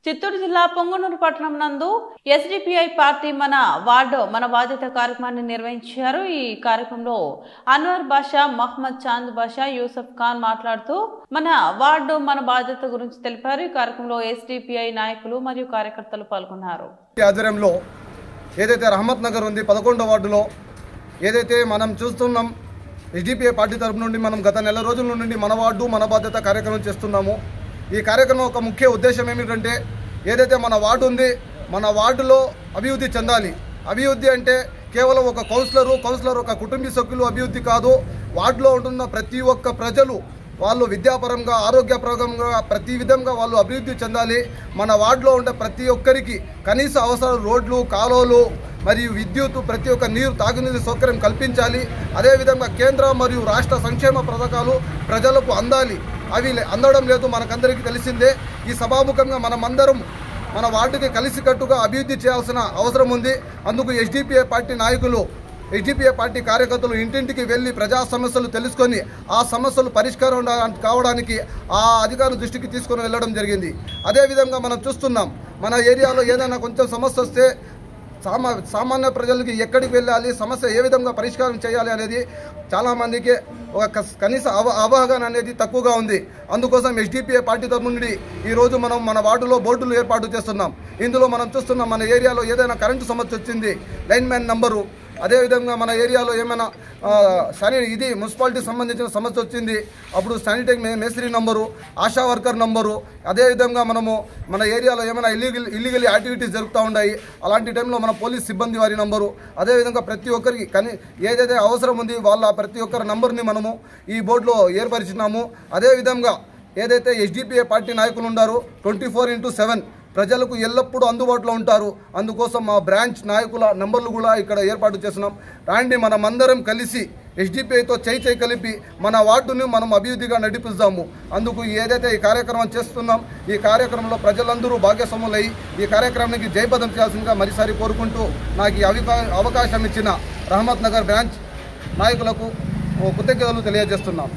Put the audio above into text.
చిత్తూరు జిల్లా పొంగనూరు పట్టణం నందు ఎస్డిపిఐ పార్టీ మన వార్డు మన బాధ్యత కార్యక్రమాన్ని నిర్వహించారు। ఈ కార్యక్రమంలో అన్వర్ బాషా, మహమ్మద్ చాంద్ బాషా, యూసఫ్ ఖాన్ మాట్లాడుతూ మన వార్డు మన బాధ్యత గురించి తెలిపారు। ఈ కార్యక్రమంలో ఎస్డిపిఐ నాయకులు మరియు కార్యకర్తలు పాల్గొన్నారు। ఆధ్వర్యంలో ఏదైతే రహమత్ నగర్ ఉంది 11వ వార్డులో ఏదైతే మనం చూస్తున్నాం ఎస్డిపిఐ పార్టీ తరపు నుండి మనం గత నెల రోజుల నుండి మన వార్డు మన బాధ్యత కార్యక్రమం చేస్తున్నాము। ఈ కార్యక్రమం ఒక ముఖ్య ఉద్దేశం ఏమిటంటే ఏదైతే మన వార్డు ఉంది మన వార్డులో అభివృద్ధి చెందాలి। అభివృద్ధి అంటే కేవలం ఒక కౌన్సిలర్ ఒక కుటుంబ సభ్యులు అభివృద్ధి కాదు, వార్డులో ఉంటున్న ప్రతి ఒక్క ప్రజలు వాళ్ళు విద్యాపరంగా ఆరోగ్యపరంగా ప్రతి విధంగా వాళ్ళు అభివృద్ధి చెందాలి। మన వార్డులో ఉండే ప్రతి ఒక్కరికి కనీస అవసరాలు రోడ్లు, కాలువలు మరియు విద్యుత్, ప్రతి ఒక్క నీరు, తాగునీరు సౌకర్యం కల్పించాలి। అదేవిధంగా కేంద్ర మరియు రాష్ట్ర సంక్షేమ పథకాలు ప్రజలకు అందాలి, అవి అందడం లేదు మనకందరికీ తెలిసిందే। ఈ సభాముఖంగా మనమందరం మన వార్డుకి కలిసికట్టుగా అభివృద్ధి చేయాల్సిన అవసరం ఉంది। అందుకు ఎస్డిపిఐ పార్టీ నాయకులు, ఎస్డిపిఐ పార్టీ కార్యకర్తలు ఇంటింటికి వెళ్ళి ప్రజా సమస్యలు తెలుసుకొని ఆ సమస్యలు పరిష్కారం కావడానికి ఆ అధికారుల దృష్టికి తీసుకొని వెళ్ళడం జరిగింది। అదేవిధంగా మనం చూస్తున్నాం మన ఏరియాలో ఏదైనా కొంచెం సమస్య వస్తే సామాన్య ప్రజలకి ఎక్కడికి వెళ్ళాలి, సమస్య ఏ విధంగా పరిష్కారం చేయాలి అనేది చాలామందికి ఒక కనీస అవగాహన అనేది తక్కువగా ఉంది। అందుకోసం ఎస్డిపిఐ పార్టీ తరఫు నుండి ఈరోజు మనం మన వార్డులో బోర్డులు ఏర్పాటు చేస్తున్నాం। ఇందులో మనం చూస్తున్నాం మన ఏరియాలో ఏదైనా కరెంటు సమస్య వచ్చింది, లైన్ మ్యాన్ నంబరు, అదేవిధంగా మన ఏరియాలో ఏమైనా మున్సిపాలిటీ సంబంధించిన సమస్య వచ్చింది అప్పుడు శానిటరీ మేస్త్రీ నంబరు, ఆశా వర్కర్ నంబరు, అదేవిధంగా మనము మన ఏరియాలో ఏమైనా ఇల్లీగల్ యాక్టివిటీస్ జరుగుతూ ఉన్నాయి అలాంటి టైంలో మన పోలీస్ సిబ్బంది వారి నంబరు, అదేవిధంగా ప్రతి ఒక్కరికి ఏదైతే అవసరం ఉంది వాళ్ళ ప్రతి ఒక్కరి నంబర్ని మనము ఈ బోర్డులో ఏర్పరిచినాము। అదేవిధంగా ఏదైతే ఎస్డిపిఐ పార్టీ నాయకులు ఉన్నారో 24/7 ప్రజలకు ఎల్లప్పుడూ అందుబాటులో ఉంటారు। అందుకోసం మా బ్రాంచ్ నాయకుల నంబర్లు కూడా ఇక్కడ ఏర్పాటు చేస్తున్నాం। రాండి మనమందరం కలిసి ఎస్డిపిఐతో చేయి కలిపి మన వార్డుని మనం అభివృద్ధిగా నడిపిస్తాము। అందుకు ఏదైతే ఈ కార్యక్రమం చేస్తున్నాం ఈ కార్యక్రమంలో ప్రజలందరూ భాగస్వాములై ఈ కార్యక్రమానికి జయప్రదం చేయాల్సిందిగా మరోసారి కోరుకుంటూ నాకు ఈ అవకాశం ఇచ్చిన రహమత్ నగర్ బ్రాంచ్ నాయకులకు కృతజ్ఞతలు తెలియజేస్తున్నాం।